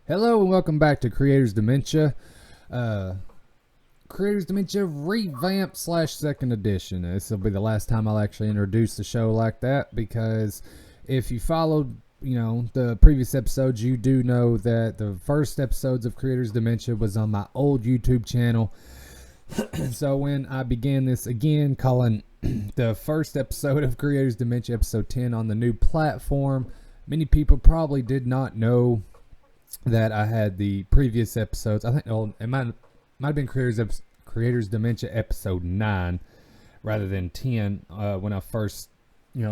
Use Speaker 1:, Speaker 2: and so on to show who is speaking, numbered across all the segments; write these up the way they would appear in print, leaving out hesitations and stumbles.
Speaker 1: Hello and welcome back to Creators Dementia. Creators Dementia revamped / second edition. This will be the last time I'll actually introduce the show like that, because if you followed, the previous episodes, you do know that the first episodes of Creators Dementia was on my old YouTube channel. So when I began this again, calling the first episode of Creators Dementia episode 10 on the new platform, many people probably did not know that I had the previous episodes. I think it might have been Creators Dementia episode 9 rather than 10 when I first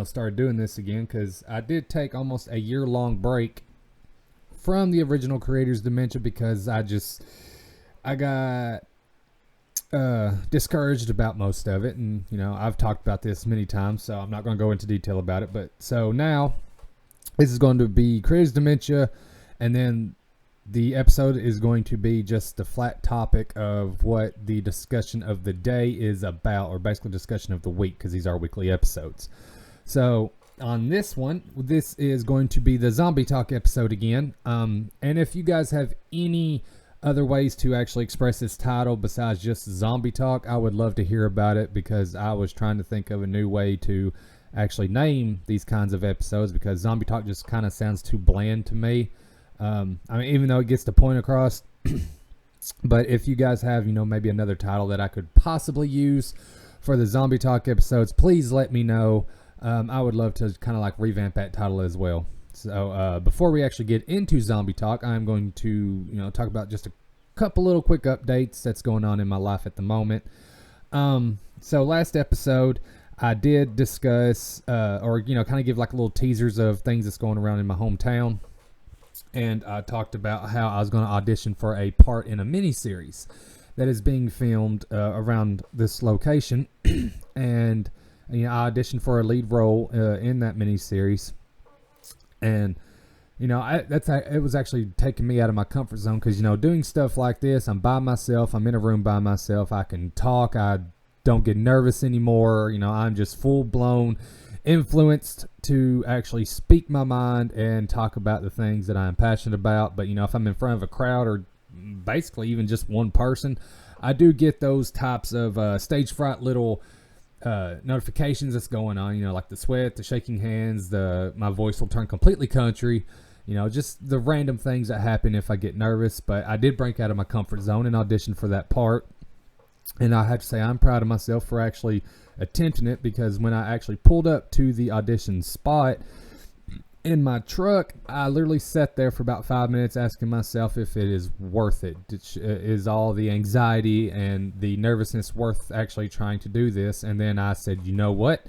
Speaker 1: started doing this again, because I did take almost a year-long break from the original Creators Dementia because I got discouraged about most of it, and I've talked about this many times, so I'm not going to go into detail about it. But so now this is going to be Creators Dementia, and then the episode is going to be just the flat topic of what the discussion of the day is about, or basically discussion of the week, because these are weekly episodes. So on this one, this is going to be the Zombie Talk episode again. And if you guys have any other ways to actually express this title besides just Zombie Talk, I would love to hear about it, because I was trying to think of a new way to actually name these kinds of episodes, because Zombie Talk just kind of sounds too bland to me. Even though it gets the point across, but if you guys have, maybe another title that I could possibly use for the Zombie Talk episodes, please let me know. I would love to kind of like revamp that title as well. So, before we actually get into Zombie Talk, I'm going to, talk about just a couple little quick updates that's going on in my life at the moment. So last episode, I did discuss, kind of give like little teasers of things that's going around in my hometown. And I talked about how I was going to audition for a part in a mini-series that is being filmed around this location. And I auditioned for a lead role in that mini-series. And, it was actually taking me out of my comfort zone, because, doing stuff like this, I'm by myself, I'm in a room by myself, I can talk, I don't get nervous anymore, I'm just full-blown influenced to actually speak my mind and talk about the things that I'm passionate about. But if I'm in front of a crowd, or basically even just one person, I do get those types of stage fright little notifications that's going on, like the sweat, the shaking hands, my voice will turn completely country, just the random things that happen if I get nervous. But I did break out of my comfort zone and audition for that part, and I have to say I'm proud of myself for actually attempting it, because when I actually pulled up to the audition spot in my truck, I literally sat there for about 5 minutes asking myself if it is worth it. Is all the anxiety and the nervousness worth actually trying to do this? And then I said, you know what?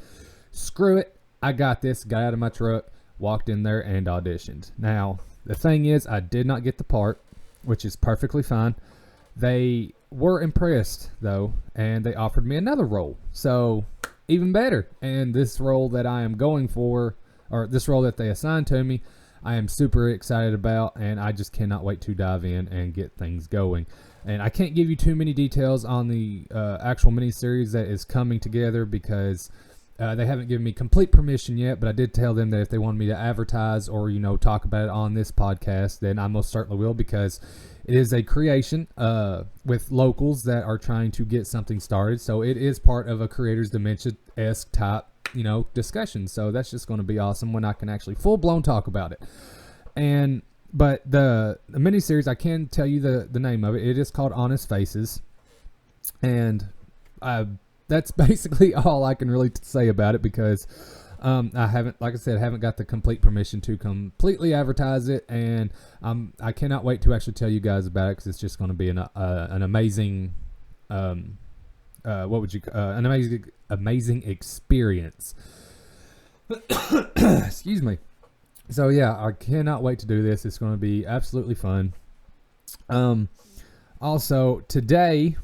Speaker 1: Screw it. I got this. Got out of my truck, walked in there, and auditioned. Now, the thing is, I did not get the part, which is perfectly fine. They were impressed, though, and they offered me another role. So, even better. And this role that I am going for, or this role that they assigned to me, I am super excited about, and I just cannot wait to dive in and get things going. And I can't give you too many details on the actual miniseries that is coming together, because they haven't given me complete permission yet, but I did tell them that if they wanted me to advertise or, talk about it on this podcast, then I most certainly will, because it is a creation with locals that are trying to get something started. So it is part of a Creators Dementia-esque type, discussion. So that's just going to be awesome when I can actually full-blown talk about it. But the miniseries, I can tell you the name of it. It is called Honest Faces. And that's basically all I can really say about it, because I haven't got the complete permission to completely advertise it, and I cannot wait to actually tell you guys about it, because it's just going to be an amazing, amazing experience. Excuse me. So yeah, I cannot wait to do this. It's going to be absolutely fun. Also today,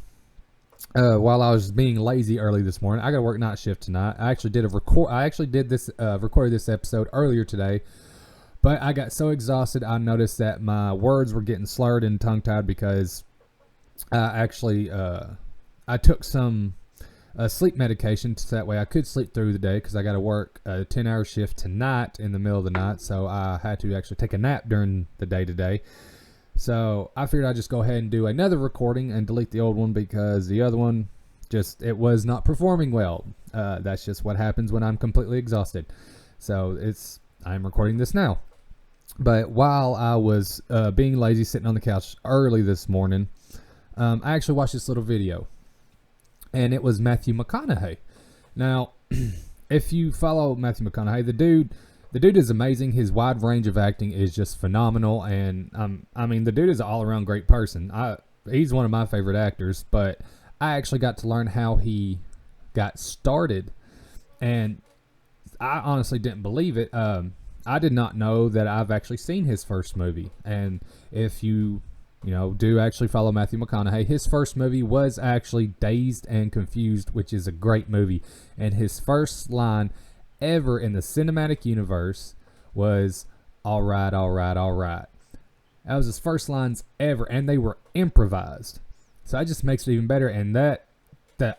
Speaker 1: while I was being lazy early this morning, I got to work night shift tonight. I actually recorded this episode earlier today, but I got so exhausted I noticed that my words were getting slurred and tongue-tied, because I took some sleep medication so that way I could sleep through the day, because I got to work a 10-hour shift tonight in the middle of the night, so I had to actually take a nap during the day today. So I figured I'd just go ahead and do another recording and delete the old one because the other one it was not performing well. That's just what happens when I'm completely exhausted. So I'm recording this now. But while I was being lazy, sitting on the couch early this morning, I actually watched this little video, and it was Matthew McConaughey. Now, if you follow Matthew McConaughey, the dude is amazing. His wide range of acting is just phenomenal, and I mean, the dude is an all-around great person. He's one of my favorite actors, but I actually got to learn how he got started, and I honestly didn't believe it. I did not know that I've actually seen his first movie. And if you do actually follow Matthew McConaughey, his first movie was actually Dazed and Confused, which is a great movie. And his first line ever in the cinematic universe was, "All right, all right, all right." That was his first lines ever, and they were improvised. So that just makes it even better. And that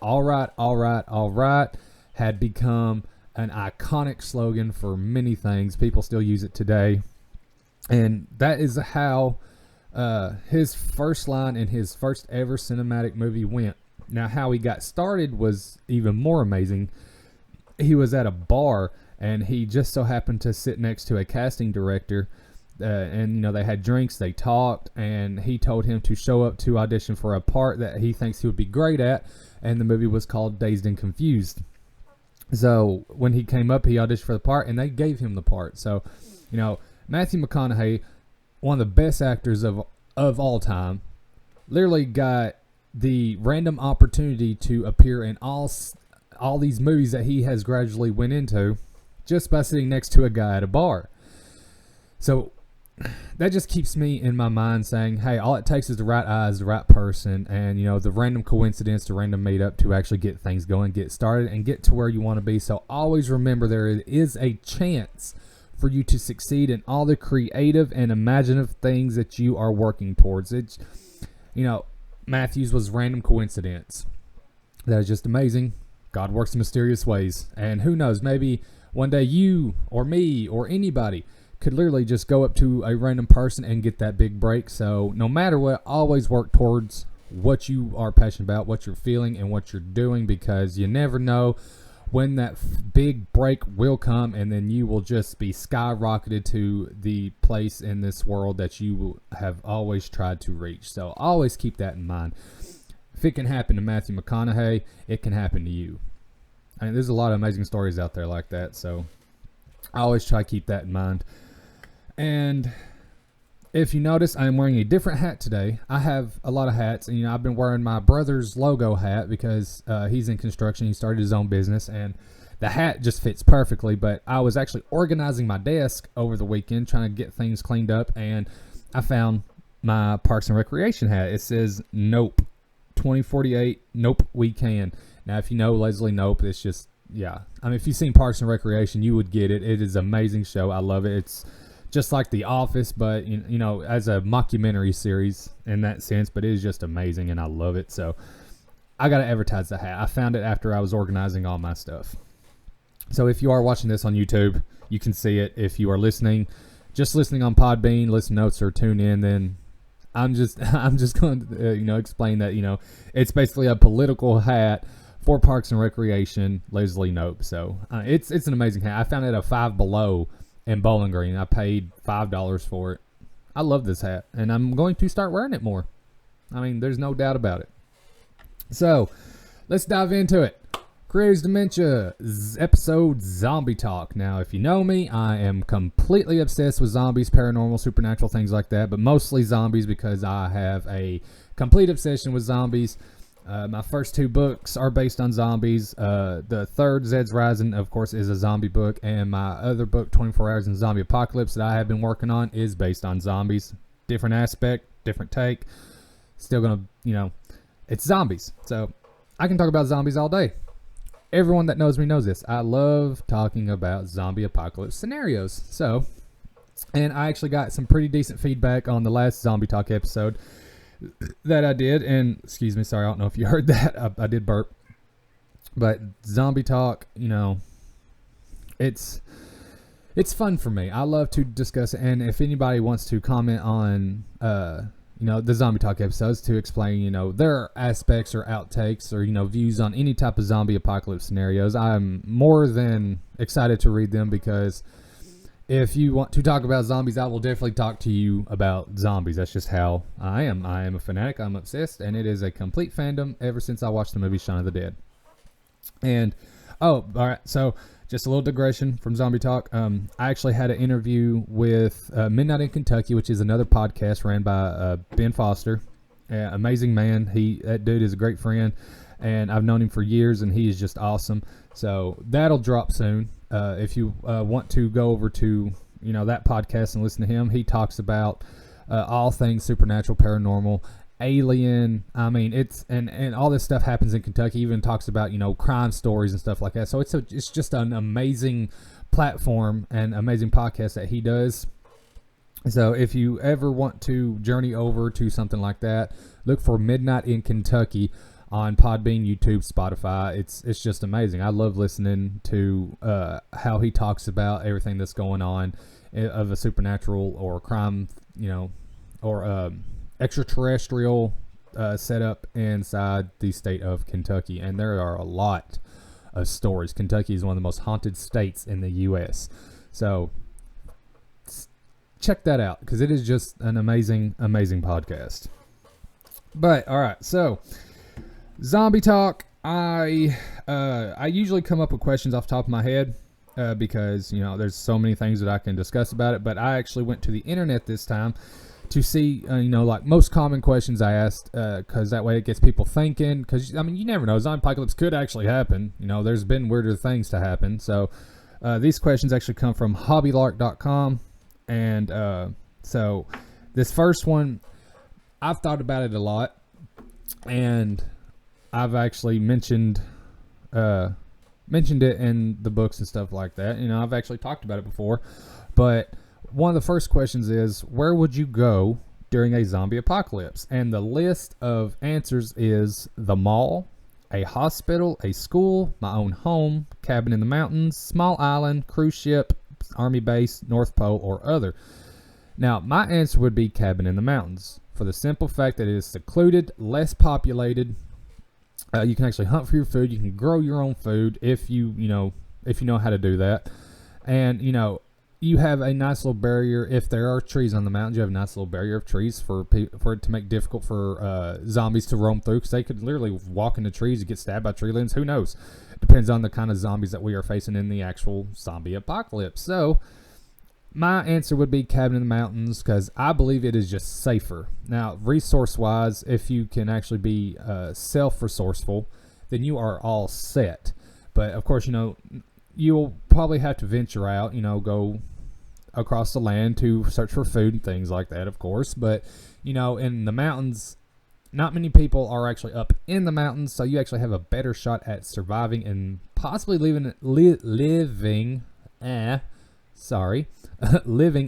Speaker 1: "all right, all right, all right" had become an iconic slogan for many things. People still use it today. And that is how his first line in his first ever cinematic movie went. Now, how he got started was even more amazing. He was at a bar, and he just so happened to sit next to a casting director. And they had drinks, they talked, and he told him to show up to audition for a part that he thinks he would be great at. And the movie was called Dazed and Confused. So when he came up, he auditioned for the part, and they gave him the part. So, Matthew McConaughey, one of the best actors of all time, literally got the random opportunity to appear in all these movies that he has gradually went into just by sitting next to a guy at a bar. So that just keeps me in my mind saying, hey, all it takes is the right eyes, the right person, and the random coincidence, the random meetup to actually get things going, get started, and get to where you want to be. So always remember, there is a chance for you to succeed in all the creative and imaginative things that you are working towards. It's Matthews was random coincidence. That is just amazing. God works in mysterious ways, and who knows, maybe one day you or me or anybody could literally just go up to a random person and get that big break. So no matter what, always work towards what you are passionate about, what you're feeling, and what you're doing, because you never know when that big break will come, and then you will just be skyrocketed to the place in this world that you have always tried to reach. So always keep that in mind. If it can happen to Matthew McConaughey, it can happen to you. I mean, there's a lot of amazing stories out there like that, so I always try to keep that in mind. And if you notice, I'm wearing a different hat today. I have a lot of hats, and I've been wearing my brother's logo hat because he's in construction. He started his own business, and the hat just fits perfectly. But I was actually organizing my desk over the weekend, trying to get things cleaned up, and I found my Parks and Recreation hat. It says "Nope 2048. Nope, we can." Now, if you know Leslie Knope, it's just, yeah. I mean, if you've seen Parks and Recreation, you would get it. It is an amazing show. I love it. It's just like The Office, but as a mockumentary series in that sense. But it is just amazing, and I love it. So I gotta advertise the hat. I found it after I was organizing all my stuff. So if you are watching this on YouTube, you can see it. If you are listening on Podbean, listen notes, or tune in, then I'm just going to explain that it's basically a political hat for Parks and Recreation, Leslie Knope. So it's an amazing hat. I found it at Five Below in Bowling Green. I paid $5 for it. I love this hat, and I'm going to start wearing it more. I mean, there's no doubt about it. So let's dive into it. Creators Dementia episode Zombie Talk. Now, if you know me, I am completely obsessed with zombies, paranormal, supernatural, things like that, but mostly zombies because I have a complete obsession with zombies. My first two books are based on zombies. The third, Zed's Rising, of course, is a zombie book. And my other book, 24 Hours in Zombie Apocalypse, that I have been working on is based on zombies. Different aspect, different take. Still going to, it's zombies. So I can talk about zombies all day. Everyone that knows me knows this. I love talking about zombie apocalypse scenarios. So, and I actually got some pretty decent feedback on the last Zombie Talk episode that I did, and excuse me, sorry, I don't know if you heard that. I did burp. But Zombie Talk, it's it's fun for me. I love to discuss it. And if anybody wants to comment on, the Zombie Talk episodes to explain, their aspects or outtakes or, views on any type of zombie apocalypse scenarios, I'm more than excited to read them, because if you want to talk about zombies, I will definitely talk to you about zombies. That's just how I am. I am a fanatic. I'm obsessed, and it is a complete fandom ever since I watched the movie Shaun of the Dead. And, all right, so just a little digression from Zombie Talk. I actually had an interview with Midnight in Kentucky, which is another podcast ran by Ben Foster. Amazing man. That dude is a great friend, and I've known him for years, and he is just awesome. So that'll drop soon. If you want to go over to that podcast and listen to him, he talks about all things supernatural, paranormal, alien. I mean, it's and all this stuff happens in Kentucky. He even talks about crime stories and stuff like that. So it's just an amazing platform and amazing podcast that he does. So if you ever want to journey over to something like that, look for Midnight in Kentucky on Podbean, YouTube, Spotify. It's just amazing. I love listening to how he talks about everything that's going on of a supernatural or crime, or extraterrestrial setup inside the state of Kentucky. And there are a lot of stories. Kentucky is one of the most haunted states in the U.S. So check that out, because it is just an amazing, amazing podcast. But all right, so Zombie Talk. I usually come up with questions off the top of my head because there's so many things that I can discuss about it. But I actually went to the internet this time to see like most common questions I asked, because that way it gets people thinking. Because you never know, zombie apocalypse could actually happen. There's been weirder things to happen. So these questions actually come from hobbylark.com, and so this first one, I've thought about it a lot, and I've actually mentioned it in the books and stuff like that. I've actually talked about it before. But one of the first questions is, where would you go during a zombie apocalypse? And the list of answers is the mall, a hospital, a school, my own home, cabin in the mountains, small island, cruise ship, army base, North Pole, or other. Now, my answer would be cabin in the mountains, for the simple fact that it is secluded, less populated. You can actually hunt for your food. You can grow your own food if you know how to do that. And you have a nice little barrier. If there are trees on the mountains, you have a nice little barrier of trees for it to make difficult for zombies to roam through, because they could literally walk into trees and get stabbed by tree limbs. Who knows? Depends on the kind of zombies that we are facing in the actual zombie apocalypse. So my answer would be cabin in the mountains, because I believe it is just safer. Now, resource-wise, if you can actually be self-resourceful, then you are all set. But, of course, you'll probably have to venture out, go across the land to search for food and things like that, of course. But, in the mountains, not many people are actually up in the mountains, so you actually have a better shot at surviving and possibly living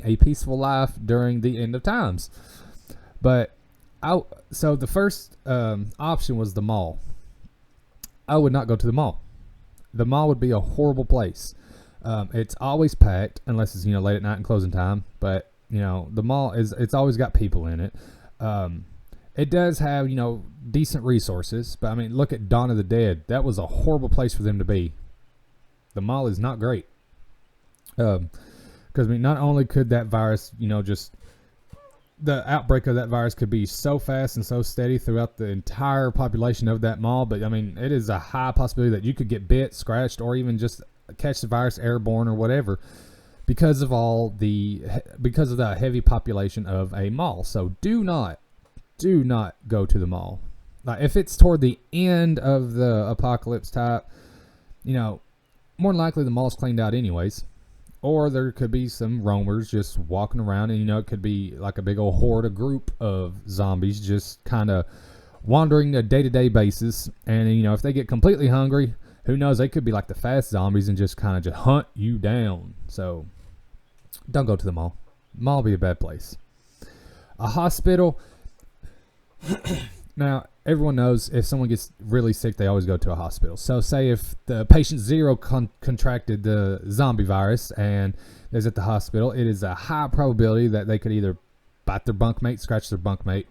Speaker 1: a peaceful life during the end of times. But so the first option was the mall. I would not go to the mall. The mall would be a horrible place. It's always packed unless it's late at night and closing time. But the mall it's always got people in it. It does have decent resources, but look at Dawn of the Dead. That was a horrible place for them to be. The mall is not great. Because not only could that virus, just the outbreak of that virus could be so fast and so steady throughout the entire population of that mall, but it is a high possibility that you could get bit, scratched, or even just catch the virus airborne or whatever, because of the heavy population of a mall. So do not go to the mall. Like, if it's toward the end of the apocalypse type, more than likely the mall's cleaned out anyways. Or there could be some roamers just walking around, and it could be like a big old horde, a group of zombies just kind of wandering a day-to-day basis. And if they get completely hungry, who knows, they could be like the fast zombies and just kind of just hunt you down. So don't go to the mall. Mall be a bad place. A hospital, Now, everyone knows if someone gets really sick, they always go to a hospital. So say if the patient zero contracted the zombie virus and is at the hospital, it is a high probability that they could either bite their bunkmate, scratch their bunkmate,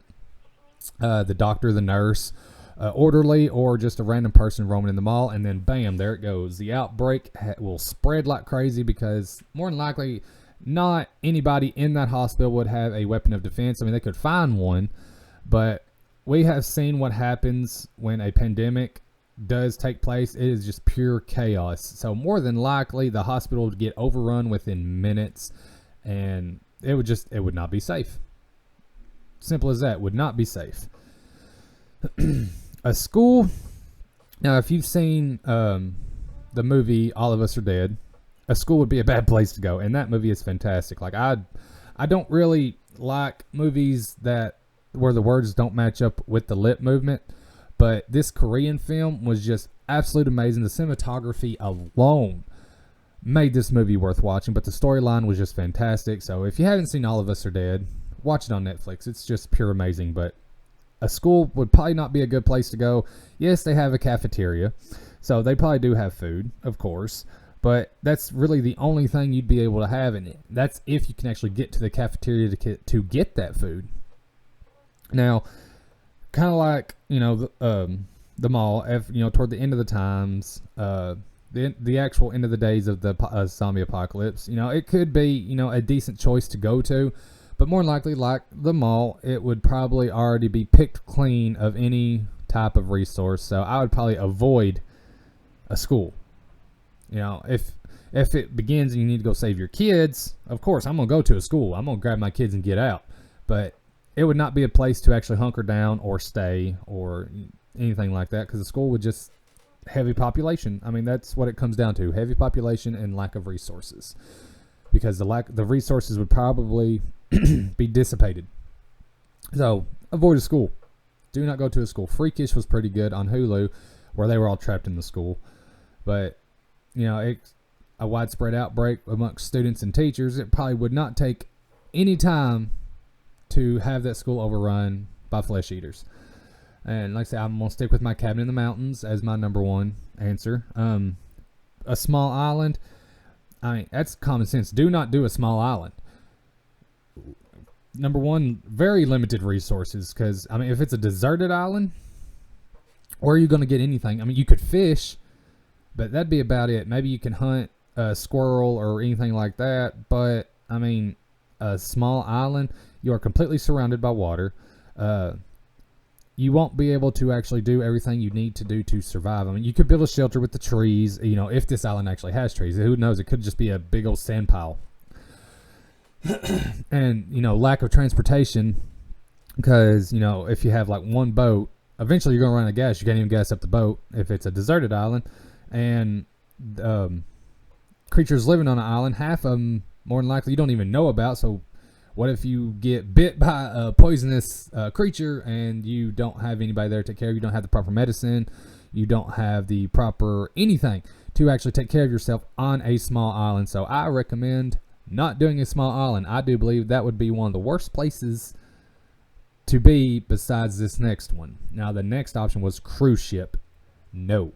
Speaker 1: the doctor, the nurse, orderly, or just a random person roaming in the mall, and then bam, there it goes. The outbreak will spread like crazy because more than likely not anybody in that hospital would have a weapon of defense. I mean, they could find one, but we have seen what happens when a pandemic does take place. It is just pure chaos. So more than likely the hospital would get overrun within minutes, and it would not be safe. Simple as that. Would not be safe. A school. Now, if you've seen the movie All of Us Are Dead, a school would be a bad place to go, and that movie is fantastic. Like I don't really like movies where the words don't match up with the lip movement, but this Korean film was just absolute amazing. The cinematography alone made this movie worth watching, but the storyline was just fantastic. So if you haven't seen All of Us Are Dead, watch it on Netflix. It's just pure amazing. But a school would probably not be a good place to go. Yes, they have a cafeteria, so they probably do have food, of course, but that's really the only thing you'd be able to have, and that's if you can actually get to the cafeteria to get that food. Now, kind of like, the mall, toward the end of the times, the actual end of the days of the zombie apocalypse, it could be, a decent choice to go to, but more than likely, like the mall, it would probably already be picked clean of any type of resource. So I would probably avoid a school. If it begins and you need to go save your kids, of course, I'm going to go to a school. I'm going to grab my kids and get out. But it would not be a place to actually hunker down or stay or anything like that, because the school would just heavy population. I mean, that's what it comes down to: heavy population and lack of resources, because the resources would probably be dissipated. So avoid a school. Do not go to a school. Freakish was pretty good on Hulu, where they were all trapped in the school, but a widespread outbreak amongst students and teachers, it probably would not take any time to have that school overrun by flesh eaters. And like I said, I'm going to stick with my cabin in the mountains as my number one answer. A small island, I mean, that's common sense. Do not do a small island. Number one, very limited resources, because, I mean, if it's a deserted island, where are you going to get anything? I mean, you could fish, but that'd be about it. Maybe you can hunt a squirrel or anything like that, but, I mean, a small island, you are completely surrounded by water. You won't be able to actually do everything you need to do to survive. I mean, you could build a shelter with the trees, if this island actually has trees. Who knows? It could just be a big old sand pile. And, lack of transportation, because, if you have like one boat, eventually you're going to run out of gas. You can't even gas up the boat if it's a deserted island. And creatures living on an island, half of them more than likely you don't even know about. So what if you get bit by a poisonous creature and you don't have anybody there to take care of you? You don't have the proper medicine. You don't have the proper anything to actually take care of yourself on a small island. So I recommend not doing a small island. I do believe that would be one of the worst places to be besides this next one. Now, the next option was cruise ship. No.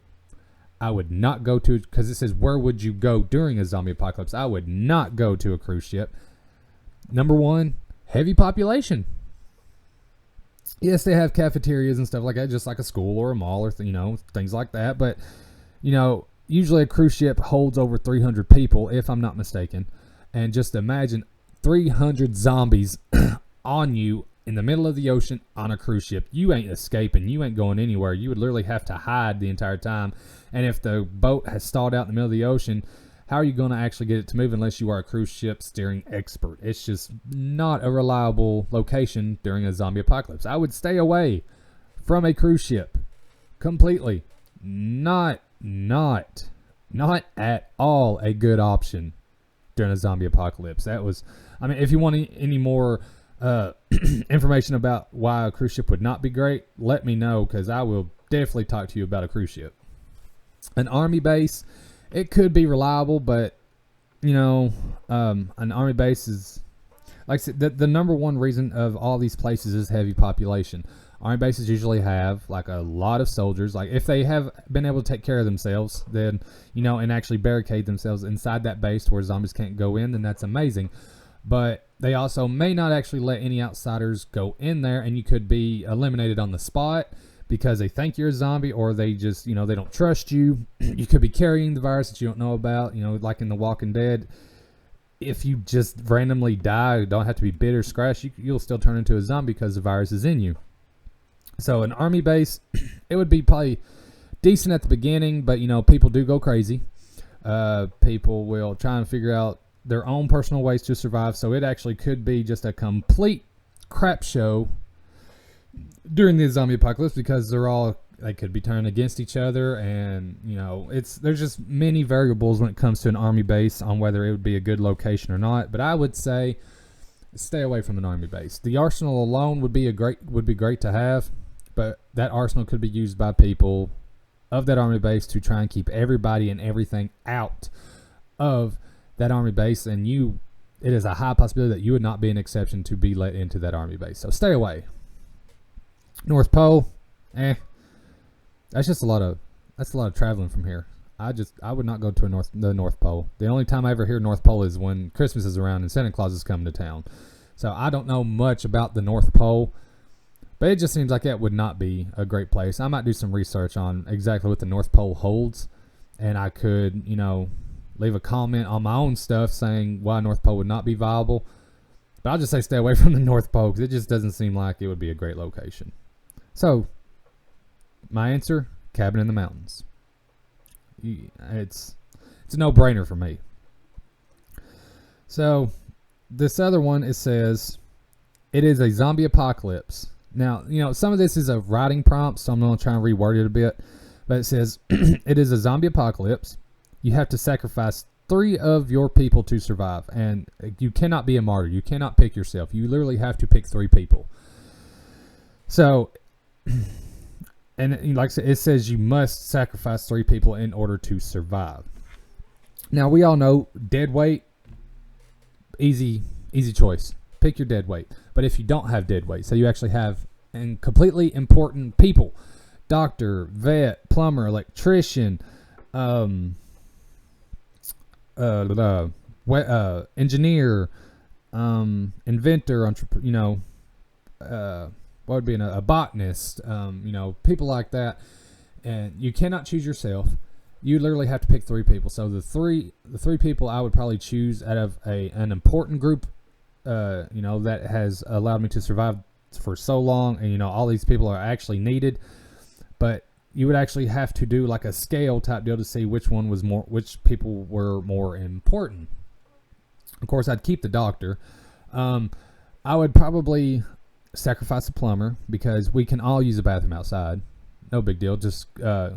Speaker 1: I would not go to, because it says, where would you go during a zombie apocalypse? I would not go to a cruise ship. Number one, heavy population. Yes, they have cafeterias and stuff like that, just like a school or a mall or, things like that. But, usually a cruise ship holds over 300 people, if I'm not mistaken. And just imagine 300 zombies on you in the middle of the ocean on a cruise ship. You ain't escaping. You ain't going anywhere. You would literally have to hide the entire time. And if the boat has stalled out in the middle of the ocean, how are you going to actually get it to move unless you are a cruise ship steering expert? It's just not a reliable location during a zombie apocalypse. I would stay away from a cruise ship completely. Not at all a good option during a zombie apocalypse. That was, if you want any more information about why a cruise ship would not be great, let me know, because I will definitely talk to you about a cruise ship. An army base, it could be reliable, but an army base is, like I said, the number one reason of all these places is heavy population. Army bases usually have like a lot of soldiers. Like if they have been able to take care of themselves, then and actually barricade themselves inside that base where zombies can't go in, then that's amazing. But they also may not actually let any outsiders go in there, and you could be eliminated on the spot because they think you're a zombie, or they just they don't trust you. You could be carrying the virus that you don't know about. Like in The Walking Dead. If you just randomly die, you don't have to be bit or scratched, you'll still turn into a zombie because the virus is in you. So an army base, it would be probably decent at the beginning, but people do go crazy. People will try and figure out their own personal ways to survive, so it actually could be just a complete crap show during the zombie apocalypse because they could be turned against each other, and there's just many variables when it comes to an army base on whether it would be a good location or not. But I would say stay away from an army base. The arsenal alone would be great to have, but that arsenal could be used by people of that army base to try and keep everybody and everything out of that army base, and it is a high possibility that you would not be an exception to be let into that army base. So stay away. North Pole, that's a lot of traveling from here. I would not go to the North Pole. The only time I ever hear North Pole is when Christmas is around and Santa Claus is coming to town. So I don't know much about the North Pole, but it just seems like that would not be a great place. I might do some research on exactly what the North Pole holds, and I could, leave a comment on my own stuff saying why North Pole would not be viable. But I'll just say stay away from the North Pole because it just doesn't seem like it would be a great location. So my answer, cabin in the mountains. It's a no-brainer for me. So this other one, it says it is a zombie apocalypse. Now, some of this is a writing prompt, so I'm going to try and reword it a bit. But it says it is a zombie apocalypse. You have to sacrifice 3 of your people to survive, and you cannot be a martyr. You cannot pick yourself. You literally have to pick 3 people. So, and like I said, it says you must sacrifice 3 people in order to survive. Now, we all know dead weight, easy choice. Pick your dead weight. But if you don't have dead weight, so you actually have completely important people, doctor, vet, plumber, electrician, engineer, inventor, what would be a botanist, people like that, and you cannot choose yourself. You literally have to pick 3 people. So the three people I would probably choose out of an important group, that has allowed me to survive for so long, and all these people are actually needed, but you would actually have to do like a scale type deal to see which people were more important. Of course, I'd keep the doctor. I would probably sacrifice a plumber because we can all use a bathroom outside. No big deal. Just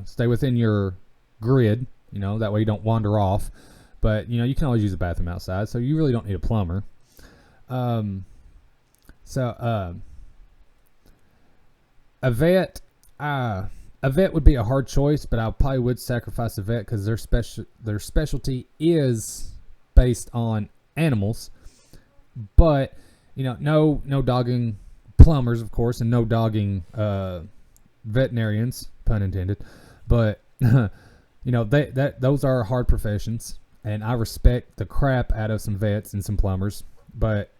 Speaker 1: stay within your grid, that way you don't wander off. But, you can always use a bathroom outside, so you really don't need a plumber. A vet, a vet would be a hard choice, but I probably would sacrifice a vet because their specialty is based on animals. But no dogging plumbers, of course, and no dogging veterinarians, pun intended. But those are hard professions, and I respect the crap out of some vets and some plumbers. But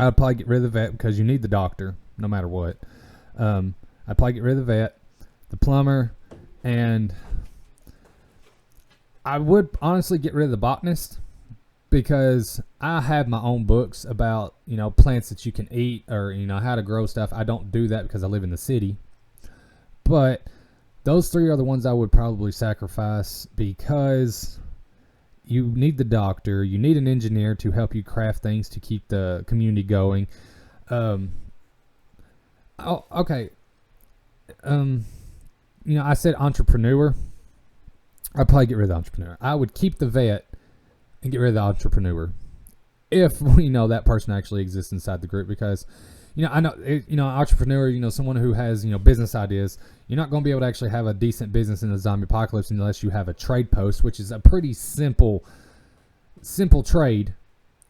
Speaker 1: I'd probably get rid of the vet because you need the doctor no matter what. I'd probably get rid of the vet, the plumber, and I would honestly get rid of the botanist because I have my own books about, plants that you can eat or, how to grow stuff. I don't do that because I live in the city. But those 3 are the ones I would probably sacrifice because you need the doctor, you need an engineer to help you craft things to keep the community going. Okay. I said entrepreneur. I'd probably get rid of the entrepreneur. I would keep the vet and get rid of the entrepreneur if we know that person actually exists inside the group, because I know entrepreneur, someone who has business ideas. You're not going to be able to actually have a decent business in the zombie apocalypse unless you have a trade post, which is a pretty simple trade.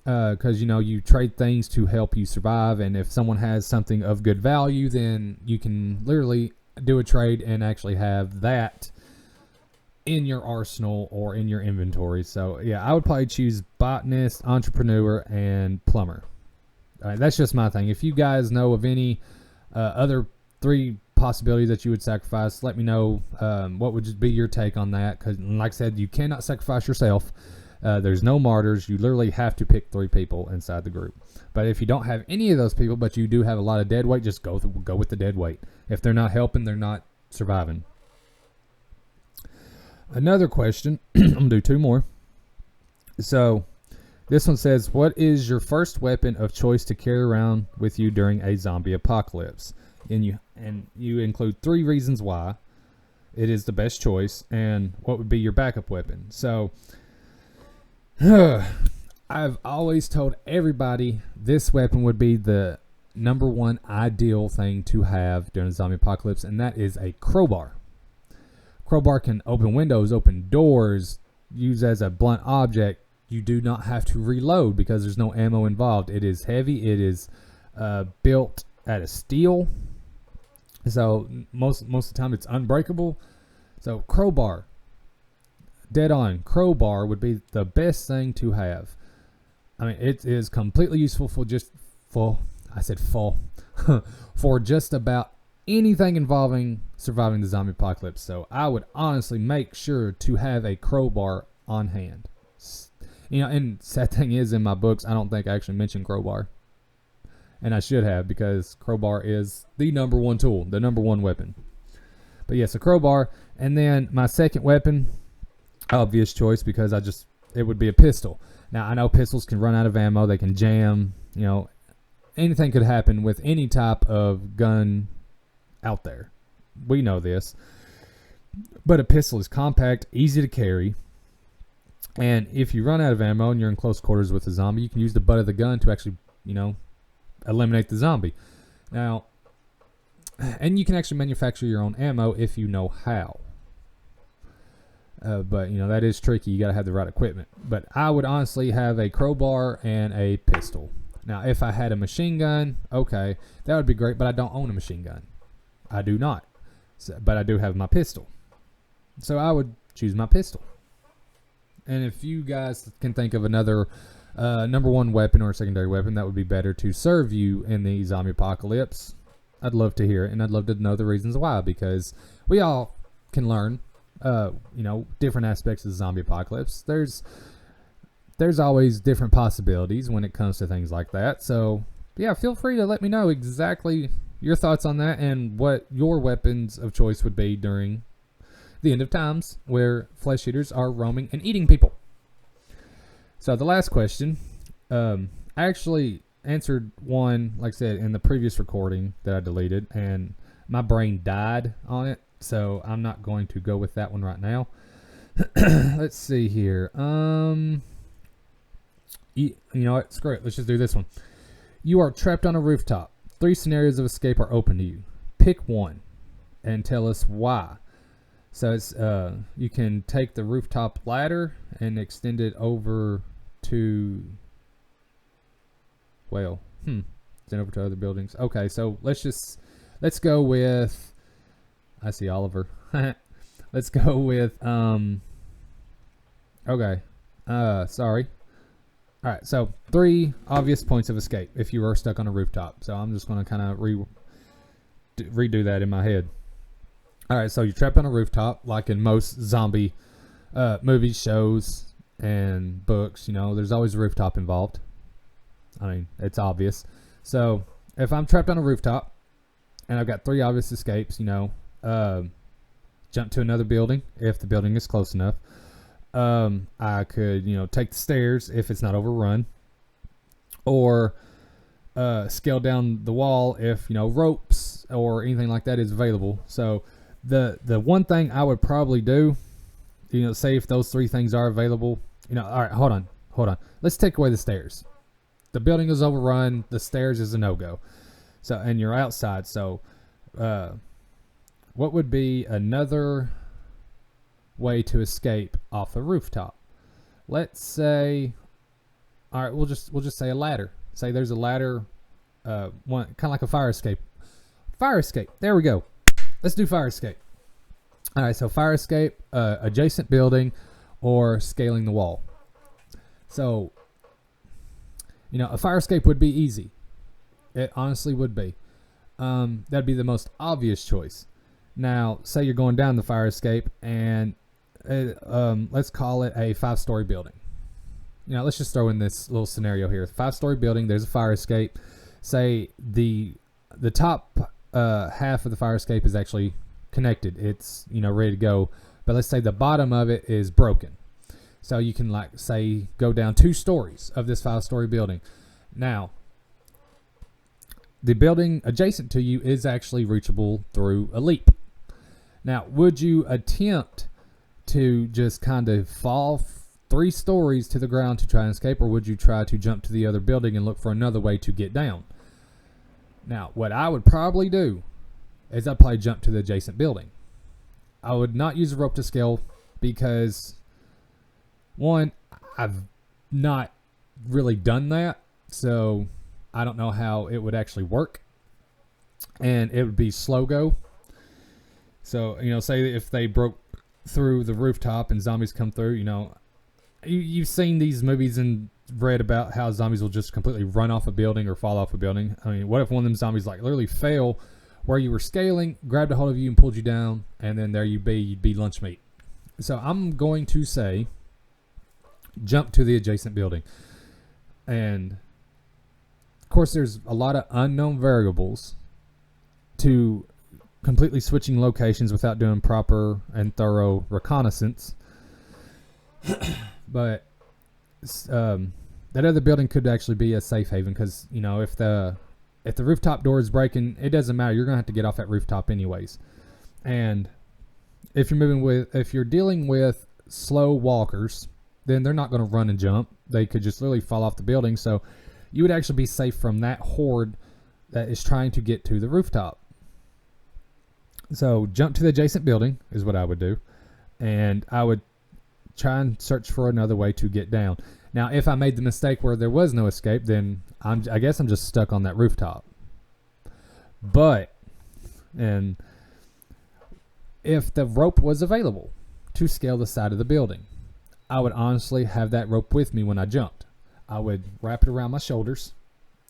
Speaker 1: because you trade things to help you survive, and if someone has something of good value, then you can literally do a trade and actually have that in your arsenal or in your inventory. So yeah, I would probably choose botanist, entrepreneur, and plumber. That's just my thing. If you guys know of any other 3 possibilities that you would sacrifice, let me know. What would just be your take on that? Because like I said, you cannot sacrifice yourself. There's no martyrs. You literally have to pick 3 people inside the group. But if you don't have any of those people, but you do have a lot of dead weight, just go with the dead weight. If they're not helping, they're not surviving. Another question. I'm going to do 2 more. So this one says, what is your first weapon of choice to carry around with you during a zombie apocalypse? And you include 3 reasons why it is the best choice, and what would be your backup weapon. So I've always told everybody this weapon would be the number 1 ideal thing to have during a zombie apocalypse, and that is a crowbar. Crowbar can open windows, open doors, used as a blunt object. You do not have to reload because there's no ammo involved. It is heavy. It is built out of steel. So most of the time it's unbreakable. So crowbar, dead on. Crowbar would be the best thing to have. I mean, it is completely useful for for just about anything involving surviving the zombie apocalypse. So I would honestly make sure to have a crowbar on hand. And sad thing is, in my books, I don't think I actually mentioned crowbar. And I should have, because crowbar is the number 1 tool, the number 1 weapon. But yes, a crowbar. And then my second weapon, obvious choice, because it would be a pistol. Now, I know pistols can run out of ammo. They can jam. Anything could happen with any type of gun out there. We know this. But a pistol is compact, easy to carry. And if you run out of ammo and you're in close quarters with a zombie, you can use the butt of the gun to actually, eliminate the zombie. Now, and you can actually manufacture your own ammo if you know how. But, that is tricky. You got to have the right equipment. But I would honestly have a crowbar and a pistol. Now, if I had a machine gun, okay, that would be great, but I don't own a machine gun. I do not. But I do have my pistol. So I would choose my pistol. And if you guys can think of another number 1 weapon or secondary weapon that would be better to serve you in the zombie apocalypse, I'd love to hear it, and I'd love to know the reasons why, because we all can learn, different aspects of the zombie apocalypse. There's always different possibilities when it comes to things like that. So yeah, feel free to let me know exactly your thoughts on that and what your weapons of choice would be during the end of times where flesh eaters are roaming and eating people. So the last question, I actually answered one, like I said, in the previous recording that I deleted, and my brain died on it, so I'm not going to go with that one right now. Let's see here. You know what? Screw it. Let's just do this one. You are trapped on a rooftop. 3 scenarios of escape are open to you. Pick one and tell us why. So it's you can take the rooftop ladder and extend it over to extend over to other buildings. Okay, so let's go with, I see Oliver. Let's go with okay. Sorry. All right, so 3 obvious points of escape if you are stuck on a rooftop. So I'm just going to kind of redo that in my head. All right, so you're trapped on a rooftop, like in most zombie movies, shows, and books. There's always a rooftop involved. I mean, it's obvious. So if I'm trapped on a rooftop and I've got 3 obvious escapes, jump to another building if the building is close enough. I could, take the stairs if it's not overrun, or scale down the wall if, ropes or anything like that is available. So the one thing I would probably do, say if those 3 things are available, all right, hold on. Let's take away the stairs. The building is overrun. The stairs is a no-go. So, and you're outside. So, what would be another way to escape off a rooftop? Let's say, All right, we'll just say a ladder. Say there's a ladder, one kind of like a fire escape. Fire escape. There we go. Let's do fire escape. All right, so fire escape, adjacent building, or scaling the wall. So, a fire escape would be easy. It honestly would be. That'd be the most obvious choice. Now, say you're going down the fire escape, and let's call it a 5-story building. Let's just throw in this little scenario here. 5-story building, there's a fire escape. Say the top half of the fire escape is actually connected. It's ready to go. But let's say the bottom of it is broken. So you can say go down 2 stories of this 5-story building. Now, the building adjacent to you is actually reachable through a leap. Now, would you attempt to just kind of fall 3 stories to the ground to try and escape, or would you try to jump to the other building and look for another way to get down? Now, what I would probably do is I'd probably jump to the adjacent building. I would not use a rope to scale because, one, I've not really done that, so I don't know how it would actually work, and it would be slow go. So, say if they broke through the rooftop and zombies come through, you've seen these movies and read about how zombies will just completely run off a building or fall off a building. I mean, what if one of them zombies literally fell where you were scaling, grabbed a hold of you and pulled you down, and then there you'd be lunch meat. So I'm going to say jump to the adjacent building. And of course there's a lot of unknown variables to completely switching locations without doing proper and thorough reconnaissance. But that other building could actually be a safe haven because, if the rooftop door is breaking, it doesn't matter. You're going to have to get off that rooftop anyways. And if you're dealing with slow walkers, then they're not going to run and jump. They could just literally fall off the building. So you would actually be safe from that horde that is trying to get to the rooftop. So jump to the adjacent building is what I would do. And I would try and search for another way to get down. Now, if I made the mistake where there was no escape, then I guess I'm just stuck on that rooftop. And if the rope was available to scale the side of the building, I would honestly have that rope with me when I jumped. I would wrap it around my shoulders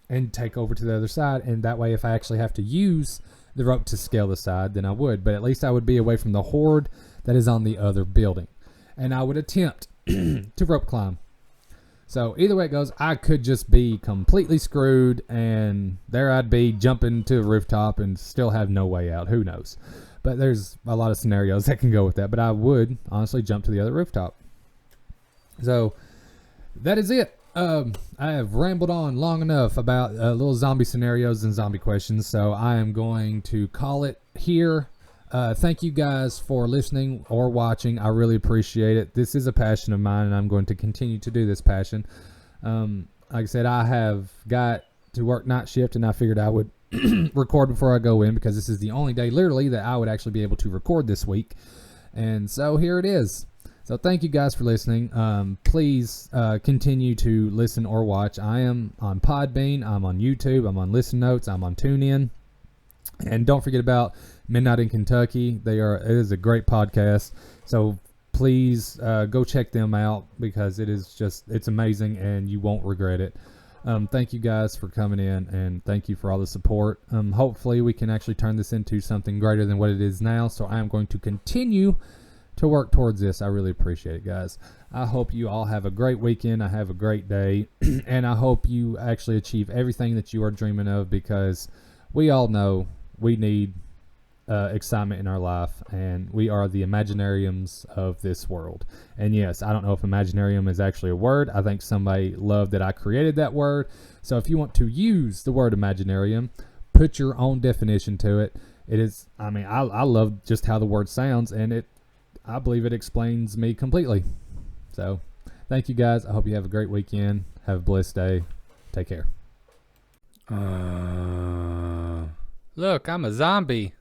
Speaker 1: and take over to the other side. And that way, if I actually have to use the rope to scale the side, then I would. But at least I would be away from the horde that is on the other building. And I would attempt to rope climb. So either way it goes, I could just be completely screwed, and there I'd be jumping to a rooftop and still have no way out. Who knows? But there's a lot of scenarios that can go with that. But I would honestly jump to the other rooftop. So that is it. I have rambled on long enough about little zombie scenarios and zombie questions. So I am going to call it here. Thank you guys for listening or watching. I really appreciate it. This is a passion of mine, and I'm going to continue to do this passion. Like I said, I have got to work night shift, and I figured I would record before I go in because this is the only day, literally, that I would actually be able to record this week. And so here it is. So thank you guys for listening. Please continue to listen or watch. I am on Podbean. I'm on YouTube. I'm on Listen Notes. I'm on TuneIn. And don't forget about Midnight in Kentucky. It is a great podcast. So please go check them out because it's amazing and you won't regret it. Thank you guys for coming in, and thank you for all the support. Hopefully we can actually turn this into something greater than what it is now. So I am going to continue to work towards this. I really appreciate it, guys. I hope you all have a great weekend. I have a great day, and I hope you actually achieve everything that you are dreaming of, because we all know we need excitement in our life, and we are the Imaginariums of this world. And yes, I don't know if Imaginarium is actually a word. I think somebody loved that I created that word. So if you want to use the word Imaginarium, put your own definition to it. It is, I love just how the word sounds, and I believe it explains me completely. So thank you guys. I hope you have a great weekend. Have a blessed day. Take care.
Speaker 2: Look, I'm a zombie.